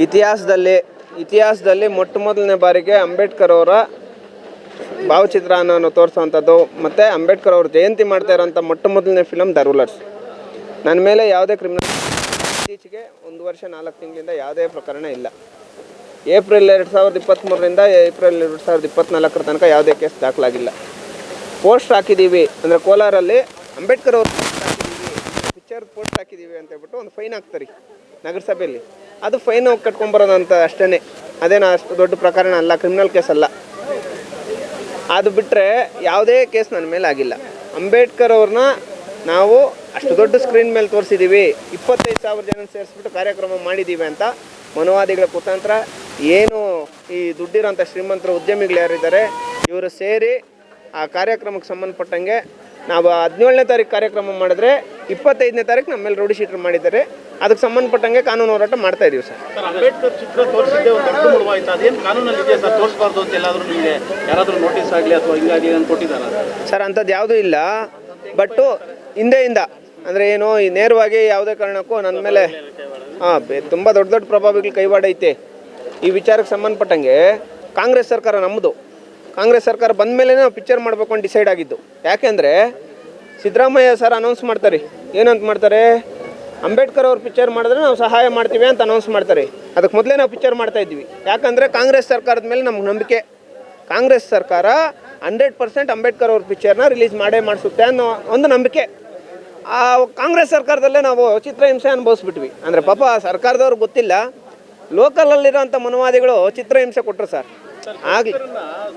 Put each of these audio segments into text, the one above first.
ಇತಿಹಾಸದಲ್ಲಿ ಮೊಟ್ಟ ಮೊದಲನೇ ಬಾರಿಗೆ ಅಂಬೇಡ್ಕರ್ ಅವರ ಭಾವಚಿತ್ರವನ್ನು ತೋರಿಸುವಂಥದ್ದು ಮತ್ತು ಅಂಬೇಡ್ಕರ್ ಅವರು ಜಯಂತಿ ಮಾಡ್ತಾ ಇರೋಂಥ ಮೊಟ್ಟ ಮೊದಲನೇ ಫಿಲಮ್ ದ ರೂಲರ್ಸ್. ನನ್ನ ಮೇಲೆ ಯಾವುದೇ ಕ್ರಿಮಿನಲ್ ಇತ್ತೀಚೆಗೆ 1 ವರ್ಷ 4 ತಿಂಗಳಿಂದ ಯಾವುದೇ ಪ್ರಕರಣ ಇಲ್ಲ. ಏಪ್ರಿಲ್ 2023ರಿಂದ ಏಪ್ರಿಲ್ 2024 ತನಕ ಯಾವುದೇ ಕೇಸ್ ದಾಖಲಾಗಿಲ್ಲ. ಪೋಸ್ಟ್ ಹಾಕಿದ್ದೀವಿ ಅಂದರೆ ಕೋಲಾರಲ್ಲಿ ಅಂಬೇಡ್ಕರ್ ಅವರು ಪಿಕ್ಚರ್ ಪೋಸ್ಟ್ ಹಾಕಿದ್ದೀವಿ ಅಂತ ಹೇಳ್ಬಿಟ್ಟು ಒಂದು ಫೈನ್ ಹಾಕ್ತಾರೆ ನಗರಸಭೆಯಲ್ಲಿ. ಅದು ಫೈನ್ ಹೋಗಿ ಕಟ್ಕೊಂಬರೋದಂತ ಅಷ್ಟೇ. ಅದೇನು ಅಷ್ಟು ದೊಡ್ಡ ಪ್ರಕರಣ ಅಲ್ಲ, ಕ್ರಿಮಿನಲ್ ಕೇಸ್ ಅಲ್ಲ. ಅದು ಬಿಟ್ಟರೆ ಯಾವುದೇ ಕೇಸ್ ನನ್ನ ಮೇಲೆ ಆಗಿಲ್ಲ. ಅಂಬೇಡ್ಕರ್ ಅವ್ರನ್ನ ನಾವು ಅಷ್ಟು ದೊಡ್ಡ ಸ್ಕ್ರೀನ್ ಮೇಲೆ ತೋರಿಸಿದ್ದೀವಿ, 25,000 ಜನ ಸೇರಿಸ್ಬಿಟ್ಟು ಕಾರ್ಯಕ್ರಮ ಮಾಡಿದ್ದೀವಿ ಅಂತ ಮನುವಾದಿಗಳ ಕುತಂತ್ರ ಏನು ಈ ದುಡ್ಡಿರೋಂಥ ಶ್ರೀಮಂತರು ಉದ್ಯಮಿಗಳು ಯಾರಿದ್ದಾರೆ ಇವರು ಸೇರಿ ಆ ಕಾರ್ಯಕ್ರಮಕ್ಕೆ ಸಂಬಂಧಪಟ್ಟಂಗೆ ನಾವು 17ನೇ ತಾರೀಕು ಕಾರ್ಯಕ್ರಮ ಮಾಡಿದ್ರೆ 25ನೇ ತಾರೀಕು ನಮ್ಮ ಮೇಲೆ ರೌಡಿ ಶೀಟರ್ ಮಾಡಿದ್ದಾರೆ. ಅದಕ್ಕೆ ಸಂಬಂಧಪಟ್ಟಂಗೆ ಕಾನೂನು ಹೋರಾಟ ಮಾಡ್ತಾ ಇದೀವಿ ಸರ್. ಅಂಬೇಡ್ಕರ್ ಚಿತ್ರ ತೋರಿಸಿದ್ದೆ ಒಂದು ದೊಡ್ಡ ಮುಳುವಾಯ್ತು, ಅದೇನು ಕಾನೂನಲ್ಲಿ ಇದೆಯಾ ಸರ್? ತೋರಿಸಬಾರ್ದು ಅಂತ ಎಲ್ಲಾದರೂ ನಿಮಗೆ ಯಾರಾದರೂ ನೋಟಿಸ್ ಆಗಲಿ ಅಥವಾ ಹಿಂಗಾಗಿ ಅಂತ ಕೊಟ್ಟಿದ್ದಾರೆ ಸರ್? ಅಂಥದ್ದು ಯಾವುದೂ ಇಲ್ಲ. ಬಟ್ಟು ಹಿಂದೆಯಿಂದ ಅಂದರೆ ಏನು ನೇರವಾಗಿ ಯಾವುದೇ ಕಾರಣಕ್ಕೂ ನನ್ನ ಮೇಲೆ ತುಂಬ ದೊಡ್ಡ ದೊಡ್ಡ ಪ್ರಭಾವಿಗಳು ಕೈವಾಡ ಐತೆ. ಈ ವಿಚಾರಕ್ಕೆ ಸಂಬಂಧಪಟ್ಟಂಗೆ ಕಾಂಗ್ರೆಸ್ ಸರ್ಕಾರ ನಮ್ಮದು. ಕಾಂಗ್ರೆಸ್ ಸರ್ಕಾರ ಬಂದ ಮೇಲೆ ನಾವು ಪಿಕ್ಚರ್ ಮಾಡಬೇಕು ಅಂತ ಡಿಸೈಡ್ ಆಗಿದ್ದು. ಯಾಕೆಂದರೆ ಸಿದ್ದರಾಮಯ್ಯ ಸರ್ ಅನೌನ್ಸ್ ಮಾಡ್ತಾರೆ, ಏನಂತ ಮಾಡ್ತಾರೆ, ಅಂಬೇಡ್ಕರ್ ಅವ್ರ ಪಿಕ್ಚರ್ ಮಾಡಿದ್ರೆ ನಾವು ಸಹಾಯ ಮಾಡ್ತೀವಿ ಅಂತ ಅನೌನ್ಸ್ ಮಾಡ್ತಾರೆ. ಅದಕ್ಕೆ ಮೊದಲೇ ನಾವು ಪಿಕ್ಚರ್ ಮಾಡ್ತಾಯಿದ್ವಿ. ಯಾಕಂದರೆ ಕಾಂಗ್ರೆಸ್ ಸರ್ಕಾರದ ಮೇಲೆ ನಮ್ಗೆ ನಂಬಿಕೆ. ಕಾಂಗ್ರೆಸ್ ಸರ್ಕಾರ 100% ಅಂಬೇಡ್ಕರ್ ಅವ್ರ ಪಿಕ್ಚರ್ನ ರಿಲೀಸ್ ಮಾಡಿಸುತ್ತೆ ಅನ್ನೋ ಒಂದು ನಂಬಿಕೆ. ಆ ಕಾಂಗ್ರೆಸ್ ಸರ್ಕಾರದಲ್ಲೇ ನಾವು ಚಿತ್ರಹಿಂಸೆ ಅನುಭವಿಸ್ಬಿಟ್ವಿ. ಅಂದರೆ ಪಾಪ ಸರ್ಕಾರದವ್ರಿಗೆ ಗೊತ್ತಿಲ್ಲ, ಲೋಕಲಲ್ಲಿರೋಂಥ ಮನುವಾದಿಗಳು ಚಿತ್ರಹಿಂಸೆ ಕೊಟ್ಟರು ಸರ್. ಆಗಿ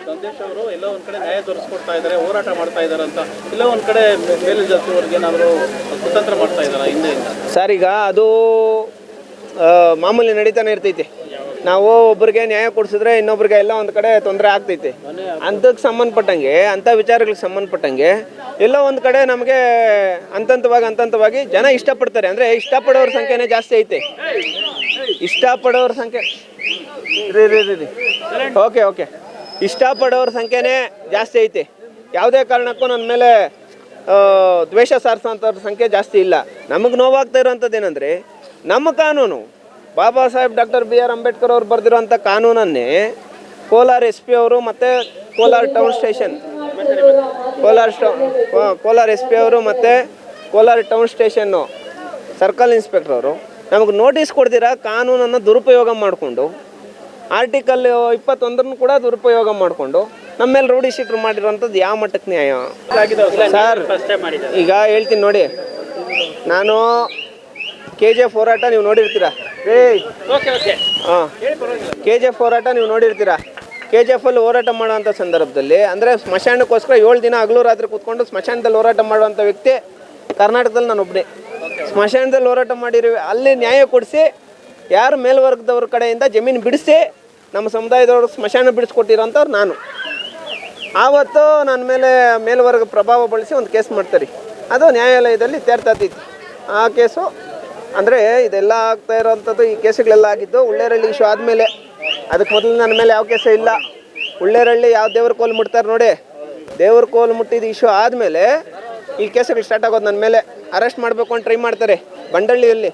ಸಂದೇಶ್ ಅವರು ಎಲ್ಲ ಒಂದು ಕಡೆ ನ್ಯಾಯ ತೋರಿಸ್ಕೊಡ್ತಾ ಇದ್ದಾರೆ, ಹೋರಾಟ ಮಾಡ್ತಾ ಇದ್ದಾರೆ ಅಂತ, ಇಲ್ಲ ಒಂದು ಕಡೆ ಮೇಲ್ಜಾತಿಯವರಿಗೆ ಏನಾದರೂ ಕುತಂತ್ರ ಮಾಡ್ತಾ ಇದ್ದಾರೆ ಹಿಂದೆಯಿಂದ ಸರ್. ಈಗ ಅದು ಮಾಮೂಲಿ ನಡೀತಾನೆ ಇರ್ತೈತೆ. ನಾವು ಒಬ್ಬರಿಗೆ ನ್ಯಾಯ ಕೊಡಿಸಿದ್ರೆ ಇನ್ನೊಬ್ರಿಗೆ ಎಲ್ಲ ಒಂದು ಕಡೆ ತೊಂದರೆ ಆಗ್ತೈತೆ. ಅಂಥಕ್ಕೆ ಸಂಬಂಧಪಟ್ಟಂಗೆ, ಅಂಥ ವಿಚಾರಗಳಿಗೆ ಸಂಬಂಧಪಟ್ಟಂಗೆ ಎಲ್ಲೋ ಒಂದು ಕಡೆ ನಮಗೆ ಹಂತವಾಗಿ ಜನ ಇಷ್ಟಪಡ್ತಾರೆ. ಅಂದರೆ ಇಷ್ಟಪಡೋರ ಸಂಖ್ಯೆನೇ ಜಾಸ್ತಿ ಐತೆ. ಇಷ್ಟಪಡೋರ ಸಂಖ್ಯೆ ಓಕೆ ಇಷ್ಟಪಡೋರ ಸಂಖ್ಯೆನೇ ಜಾಸ್ತಿ ಐತೆ. ಯಾವುದೇ ಕಾರಣಕ್ಕೂ ನನ್ನ ಮೇಲೆ ದ್ವೇಷ ಸಾರಿಸೋಂಥವ್ರ ಸಂಖ್ಯೆ ಜಾಸ್ತಿ ಇಲ್ಲ. ನಮಗೆ ನೋವಾಗ್ತಾ ಇರೋಂಥದ್ದು ಏನಂದರೆ, ನಮ್ಮ ಕಾನೂನು ಬಾಬಾ ಸಾಹೇಬ್ ಡಾಕ್ಟರ್ BR ಅಂಬೇಡ್ಕರ್ ಅವ್ರು ಬರೆದಿರೋಂಥ ಕಾನೂನನ್ನೇ ಕೋಲಾರ SP ಅವರು ಮತ್ತು Kolar town station Kolar SP ಅವರು ಮತ್ತು Kolar town station circle inspector ಅವರು ನಮಗೆ ನೋಟಿಸ್ ಕೊಡ್ದಿರಾ ಕಾನೂನನ್ನು ದುರುಪಯೋಗ ಮಾಡಿಕೊಂಡು, ಆರ್ಟಿಕಲ್ 21 ಕೂಡ ದುರುಪಯೋಗ ಮಾಡಿಕೊಂಡು ನಮ್ಮ ಮೇಲೆ ರೌಡಿ ಶೀಟರ್ ಮಾಡಿರೋಂಥದ್ದು ಯಾವ ಮಟ್ಟಕ್ಕೆ ನ್ಯಾಯ ಸರ್? ಈಗ ಹೇಳ್ತೀನಿ ನೋಡಿ, ನಾನು KGF ಹೋರಾಟ ನೀವು ನೋಡಿರ್ತೀರಾ. KGF ಹೋರಾಟ ನೀವು ನೋಡಿರ್ತೀರಾ. KGFಲ್ಲಿ ಹೋರಾಟ ಮಾಡೋವಂಥ ಸಂದರ್ಭದಲ್ಲಿ ಅಂದರೆ ಸ್ಮಶಾನಕ್ಕೋಸ್ಕರ 7 ದಿನ ಹಗಲು ರಾತ್ರಿ ಕೂತ್ಕೊಂಡು ಸ್ಮಶಾನದಲ್ಲಿ ಹೋರಾಟ ಮಾಡುವಂಥ ವ್ಯಕ್ತಿ ಕರ್ನಾಟಕದಲ್ಲಿ ನಾನು ಒಬ್ಬನೇ. ಸ್ಮಶಾನದಲ್ಲಿ ಹೋರಾಟ ಮಾಡಿರಿ, ಅಲ್ಲಿ ನ್ಯಾಯ ಕೊಡಿಸಿ ಯಾರು ಮೇಲ್ವರ್ಗದವ್ರ ಕಡೆಯಿಂದ ಜಮೀನು ಬಿಡಿಸಿ ನಮ್ಮ ಸಮುದಾಯದವ್ರು ಸ್ಮಶಾನ ಬಿಡಿಸ್ಕೊಟ್ಟಿರೋಂಥವ್ರು ನಾನು. ಆವತ್ತು ನನ್ನ ಮೇಲೆ ಮೇಲ್ವರ್ಗ ಪ್ರಭಾವ ಬಳಸಿ ಒಂದು ಕೇಸ್ ಮಾಡ್ತಾರೆ. ಅದು ನ್ಯಾಯಾಲಯದಲ್ಲಿ ಇತ್ಯರ್ಥಾತೈತಿ. ಆ ಕೇಸು ಅಂದರೆ ಇದೆಲ್ಲ ಆಗ್ತಾ ಇರೋವಂಥದ್ದು, ಈ ಕೇಸುಗಳೆಲ್ಲ ಆಗಿದ್ದು ಉಳ್ಳೇರಳ್ಳಿ ಇಶ್ಯೂ ಆದಮೇಲೆ. ಅದಕ್ಕೆ ಮೊದಲು ನನ್ನ ಮೇಲೆ ಯಾವ ಕೇಸು ಇಲ್ಲ. ಉಳ್ಳೇರಳ್ಳಿ ಯಾವ ದೇವ್ರ ಕೋಲು ಮುಟ್ತಾರೆ ನೋಡಿ, ದೇವ್ರ ಕೋಲು ಮುಟ್ಟಿದ ಇಶ್ಯೂ ಆದಮೇಲೆ ಈ ಕೇಸುಗಳು ಸ್ಟಾರ್ಟ್ ಆಗೋದು. ನನ್ನ ಮೇಲೆ ಅರೆಸ್ಟ್ ಮಾಡಬೇಕು ಅಂತ ಟ್ರೈ ಮಾಡ್ತಾರೆ. ಬಂಡಳ್ಳಿಯಲ್ಲಿ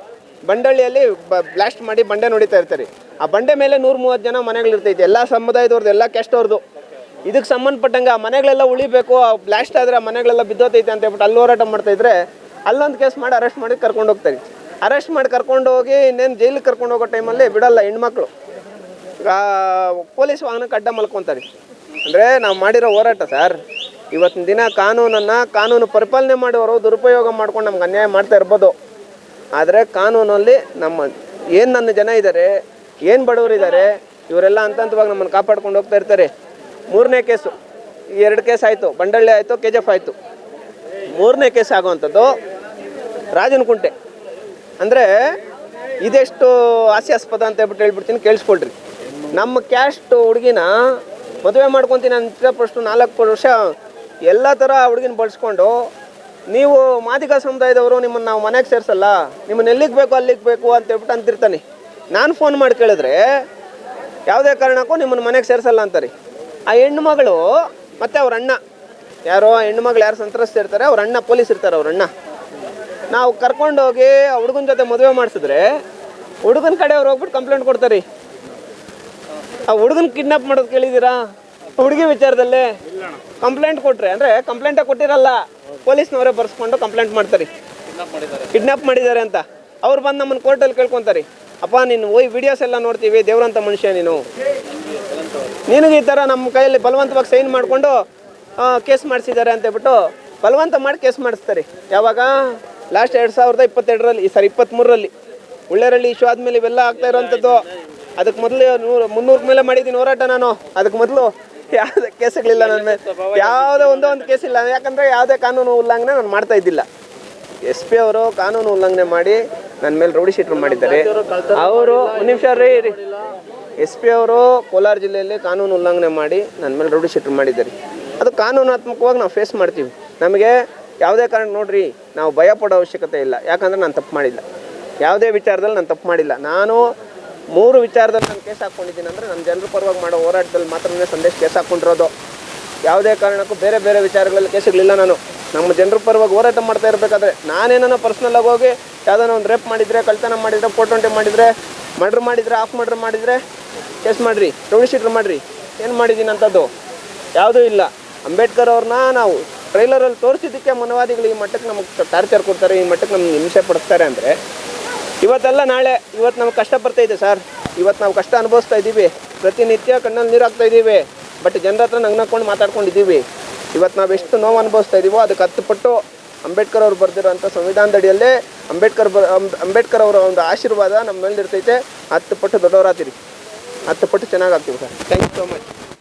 ಬ್ಲಾಸ್ಟ್ ಮಾಡಿ ಬಂಡೆ ನೋಡಿತಾ ಇರ್ತಾರೆ. ಆ ಬಂಡೆ ಮೇಲೆ 130 ಜನ ಮನೆಗಳಿರ್ತೈತೆ, ಎಲ್ಲ ಸಮುದಾಯದವ್ರದ್ದು, ಎಲ್ಲ ಕ್ಯಾಸ್ಟವ್ರದ್ದು. ಇದಕ್ಕೆ ಸಂಬಂಧಪಟ್ಟಂಗೆ ಆ ಮನೆಗಳೆಲ್ಲ ಉಳಿಬೇಕು, ಆ ಬ್ಲಾಸ್ಟ್ ಆದರೆ ಆ ಮನೆಗಳೆಲ್ಲ ಬಿದ್ದೋತೈತೆ ಅಂತ ಹೇಳ್ಬಿಟ್ಟು ಅಲ್ಲಿ ಹೋರಾಟ ಮಾಡ್ತಾಯಿದ್ರೆ ಅಲ್ಲೊಂದು ಕೇಸ್ ಮಾಡಿ ಅರೆಸ್ಟ್ ಮಾಡಿ ಕರ್ಕೊಂಡು ಹೋಗ್ತಾರೆ. ಅರೆಸ್ಟ್ ಮಾಡಿ ಕರ್ಕೊಂಡು ಹೋಗಿ ಇನ್ನೇನು ಜೈಲಿಗೆ ಕರ್ಕೊಂಡು ಹೋಗೋ ಟೈಮಲ್ಲಿ ಬಿಡಲ್ಲ ಹೆಣ್ಮಕ್ಳು, ಪೊಲೀಸ್ ವಾಹನಕ್ಕೆ ಅಡ್ಡ ಮಲ್ಕೊತಾರೆ. ಅಂದರೆ ನಾವು ಮಾಡಿರೋ ಹೋರಾಟ ಸರ್, ಇವತ್ತಿನ ದಿನ ಕಾನೂನು ಪರಿಪಾಲನೆ ಮಾಡುವವರು ದುರುಪಯೋಗ ಮಾಡ್ಕೊಂಡು ನಮ್ಗೆ ಅನ್ಯಾಯ ಮಾಡ್ತಾ ಇರ್ಬೋದು. ಆದರೆ ಕಾನೂನಲ್ಲಿ ನನ್ನ ಜನ ಇದ್ದಾರೆ, ಏನು ಬಡವರಿದ್ದಾರೆ, ಇವರೆಲ್ಲ ಹಂತವಾಗಿ ನಮ್ಮನ್ನು ಕಾಪಾಡ್ಕೊಂಡು ಹೋಗ್ತಾ ಇರ್ತಾರೆ. 3ನೇ ಕೇಸು, 2 ಕೇಸ್ ಆಯಿತು, ಬಂಡಳ್ಳಿ ಆಯಿತು, KGF ಆಯಿತು. 3ನೇ ಕೇಸ್ ಆಗುವಂಥದ್ದು ರಾಜನಕುಂಟೆ. ಅಂದರೆ ಇದೆಷ್ಟು ಹಾಸ್ಯಾಸ್ಪದ ಅಂತ ಹೇಳ್ಬಿಡ್ತೀನಿ, ಕೇಳಿಸ್ಕೊಳ್ರಿ. ನಮ್ಮ ಕ್ಯಾಸ್ಟ್ ಹುಡುಗಿನ ಮದುವೆ ಮಾಡ್ಕೊತೀನಿ ಅಂತ ಫಸ್ಟು 4 ವರ್ಷ ಎಲ್ಲ ಥರ ಹುಡುಗಿನ ಬಳಸ್ಕೊಂಡು, ನೀವು ಮಾದಿಗ ಸಮುದಾಯದವರು ನಿಮ್ಮನ್ನು ನಾವು ಮನೆಗೆ ಸೇರಿಸಲ್ಲ, ನಿಮ್ಮನ್ನು ಎಲ್ಲಿಗೆ ಬೇಕು ಅಲ್ಲಿಗೆ ಬೇಕು ಅಂತ ಹೇಳ್ಬಿಟ್ಟು ಅಂತಿರ್ತಾನೆ. ನಾನು ಫೋನ್ ಮಾಡಿ ಕೇಳಿದ್ರೆ ಯಾವುದೇ ಕಾರಣಕ್ಕೂ ನಿಮ್ಮನ್ನು ಮನೆಗೆ ಸೇರಿಸಲ್ಲ ಅಂತಾರೆ. ಆ ಹೆಣ್ಣುಮಗಳು ಮತ್ತು ಅವ್ರ ಅಣ್ಣ, ಯಾರೋ ಹೆಣ್ಣುಮಗಳು ಯಾರು ಸಂತ್ರಸ್ತಿರ್ತಾರೆ, ಅವ್ರ ಅಣ್ಣ ಪೊಲೀಸ್ ಇರ್ತಾರೆ. ಅವ್ರ ಅಣ್ಣ ನಾವು ಕರ್ಕೊಂಡೋಗಿ ಹುಡುಗನ ಜೊತೆ ಮದುವೆ ಮಾಡಿಸಿದ್ರೆ ಹುಡುಗನ ಕಡೆಯವ್ರು ಹೋಗ್ಬಿಟ್ಟು ಕಂಪ್ಲೇಂಟ್ ಕೊಡ್ತಾರೆ. ಆ ಹುಡುಗನ ಕಿಡ್ನಾಪ್ ಮಾಡೋದು ಕೇಳಿದ್ದೀರಾ? ಹುಡುಗಿ ವಿಚಾರದಲ್ಲೇ ಕಂಪ್ಲೇಂಟ್ ಕೊಟ್ರೆ ಅಂದರೆ ಕಂಪ್ಲೇಂಟೇ ಕೊಟ್ಟಿರಲ್ಲ, ಪೊಲೀಸ್ನವರೇ ಬರ್ಸ್ಕೊಂಡು ಕಂಪ್ಲೇಂಟ್ ಮಾಡ್ತಾರೆ ಕಿಡ್ನಾಪ್ ಮಾಡಿದ್ದಾರೆ ಅಂತ. ಅವ್ರು ಬಂದು ನಮ್ಮನ್ನು ಕೋರ್ಟಲ್ಲಿ ಕೇಳ್ಕೊತಾರೆ, ಅಪ್ಪ ನೀನು ಹೋಯ್ ವಿಡಿಯೋಸ್ ಎಲ್ಲ ನೋಡ್ತೀವಿ, ದೇವ್ರಂಥ ಮನುಷ್ಯ ನಿನಗೆ ಈ ಥರ ನಮ್ಮ ಕೈಯಲ್ಲಿ ಬಲವಂತವಾಗಿ ಸೈನ್ ಮಾಡಿಕೊಂಡು ಕೇಸ್ ಮಾಡಿಸಿದ್ದಾರೆ ಅಂತ ಹೇಳ್ಬಿಟ್ಟು ಬಲವಂತ ಮಾಡಿ ಕೇಸ್ ಮಾಡಿಸ್ತಾರೆ. ಯಾವಾಗ? ಲಾಸ್ಟ್ 2022ರಲ್ಲಿ 23ರಲ್ಲಿ ಉಳ್ಳೇರಳ್ಳಿ ಇಶ್ಯೂ ಆದಮೇಲೆ ಇವೆಲ್ಲ ಆಗ್ತಾ ಇರೋವಂಥದ್ದು. ಅದಕ್ಕೆ ಮೊದಲು 300 ಮೇಲೆ ಮಾಡಿದ್ದೀನಿ ಹೋರಾಟ ನಾನು. ಅದಕ್ಕೆ ಮೊದಲು ಯಾವುದೇ ಕೇಸ್ಗಳಿಲ್ಲ ನನ್ನ ಮೇಲೆ, ಯಾವುದೇ ಒಂದು ಕೇಸ್ ಇಲ್ಲ. ಯಾಕಂದರೆ ಯಾವುದೇ ಕಾನೂನು ಉಲ್ಲಂಘನೆ ನಾನು ಮಾಡ್ತಾ ಇದ್ದಿಲ್ಲ. SP ಅವರು ಕಾನೂನು ಉಲ್ಲಂಘನೆ ಮಾಡಿ ನನ್ನ ಮೇಲೆ ರೌಡಿ ಶೀಟರ್ ಮಾಡಿದ್ದಾರೆ. ಅವರು ಒಂದು ನಿಮಿಷ ರೀ, SP ಅವರು ಕೋಲಾರ ಜಿಲ್ಲೆಯಲ್ಲಿ ಕಾನೂನು ಉಲ್ಲಂಘನೆ ಮಾಡಿ ನನ್ನ ಮೇಲೆ ರೌಡಿ ಶೀಟರ್ ಮಾಡಿದ್ದಾರೆ. ಅದು ಕಾನೂನಾತ್ಮಕವಾಗಿ ನಾವು ಫೇಸ್ ಮಾಡ್ತೀವಿ. ನಮಗೆ ಯಾವುದೇ ಕಾರಣ ನೋಡ್ರಿ, ನಾವು ಭಯ ಪಡೋ ಅವಶ್ಯಕತೆ ಇಲ್ಲ. ಯಾಕಂದರೆ ನಾನು ತಪ್ಪು ಮಾಡಿಲ್ಲ, ಯಾವುದೇ ವಿಚಾರದಲ್ಲಿ ನಾನು ತಪ್ಪು ಮಾಡಿಲ್ಲ. ನಾನು 3 ವಿಚಾರದಲ್ಲಿ ನಾನು ಕೇಸ್ ಹಾಕ್ಕೊಂಡಿದ್ದೀನಿ. ಅಂದರೆ ನಮ್ಮ ಜನರ ಪರವಾಗಿ ಮಾಡೋ ಹೋರಾಟದಲ್ಲಿ ಮಾತ್ರನೇ ಸಂದೇಶ ಕೇಸ್ ಹಾಕ್ಕೊಂಡಿರೋದು. ಯಾವುದೇ ಕಾರಣಕ್ಕೂ ಬೇರೆ ಬೇರೆ ವಿಚಾರಗಳಲ್ಲಿ ಕೇಸುಗಳಿಲ್ಲ. ನಾನು ನಮ್ಮ ಜನರ ಪರವಾಗಿ ಹೋರಾಟ ಮಾಡ್ತಾ ಇರಬೇಕಾದ್ರೆ ನಾನೇನೋ ಪರ್ಸ್ನಲ್ಲಾಗಿ ಹೋಗಿ ಯಾವುದೋ ಒಂದು ರೇಪ್ ಮಾಡಿದರೆ, ಕಳ್ತನ ಮಾಡಿದರೆ, 420 ಮಾಡಿದರೆ, ಮರ್ಡ್ರ್ ಮಾಡಿದರೆ, ಆಫ್ ಮರ್ಡ್ರ್ ಮಾಡಿದರೆ ಕೇಸ್ ಮಾಡಿರಿ, ರೌಡಿ ಶೀಟರ್ ಮಾಡಿರಿ. ಏನು ಮಾಡಿದ್ದೀನಿ ಅಂಥದ್ದು ಯಾವುದೂ ಇಲ್ಲ. ಅಂಬೇಡ್ಕರ್ ಅವ್ರನ್ನ ನಾವು ಟ್ರೈಲರಲ್ಲಿ ತೋರಿಸಿದ್ದಕ್ಕೆ ಮನವಾದಿಗಳು ಈ ಮಟ್ಟಕ್ಕೆ ನಮಗೆ ಟಾರ್ಚರ್ ಕೊಡ್ತಾರೆ, ಈ ಮಟ್ಟಕ್ಕೆ ನಮ್ಗೆ ಹಿಂಸೆ ಪಡಿಸ್ತಾರೆ ಅಂದರೆ ಇವತ್ತಲ್ಲ ನಾಳೆ. ಇವತ್ತು ನಮ್ಗೆ ಕಷ್ಟ ಬರ್ತಾ ಇದೆ ಸರ್, ಇವತ್ತು ನಾವು ಕಷ್ಟ ಅನುಭವಿಸ್ತಾ ಇದ್ದೀವಿ, ಪ್ರತಿನಿತ್ಯ ಕಣ್ಣಲ್ಲಿ ನೀರು ಹಾಕ್ತಾ ಇದ್ದೀವಿ. ಬಟ್ ಜನರ ಹತ್ರ ನಗ್ನಕೊಂಡು ಮಾತಾಡ್ಕೊಂಡಿದ್ದೀವಿ. ಇವತ್ತು ನಾವು ಎಷ್ಟು ನೋವು ಅನುಭವಿಸ್ತಾ ಇದ್ದೀವೋ ಅದಕ್ಕೆ 10 ಪಟ್ಟು ಅಂಬೇಡ್ಕರ್ ಅವರು ಬರೆದಿರೋಂಥ ಸಂವಿಧಾನದಡಿಯಲ್ಲೇ ಅಂಬೇಡ್ಕರ್ ಅವರ ಒಂದು ಆಶೀರ್ವಾದ ನಮ್ಮ ಮೇಲೆ ಇರ್ತೈತೆ. 10 ಪಟ್ಟು ದೊಡ್ಡವರಾಗ್ತೀರಿ, 10 ಪಟ್ಟು ಚೆನ್ನಾಗಿ ಆಗ್ತೀವಿ sir. Thank you so much.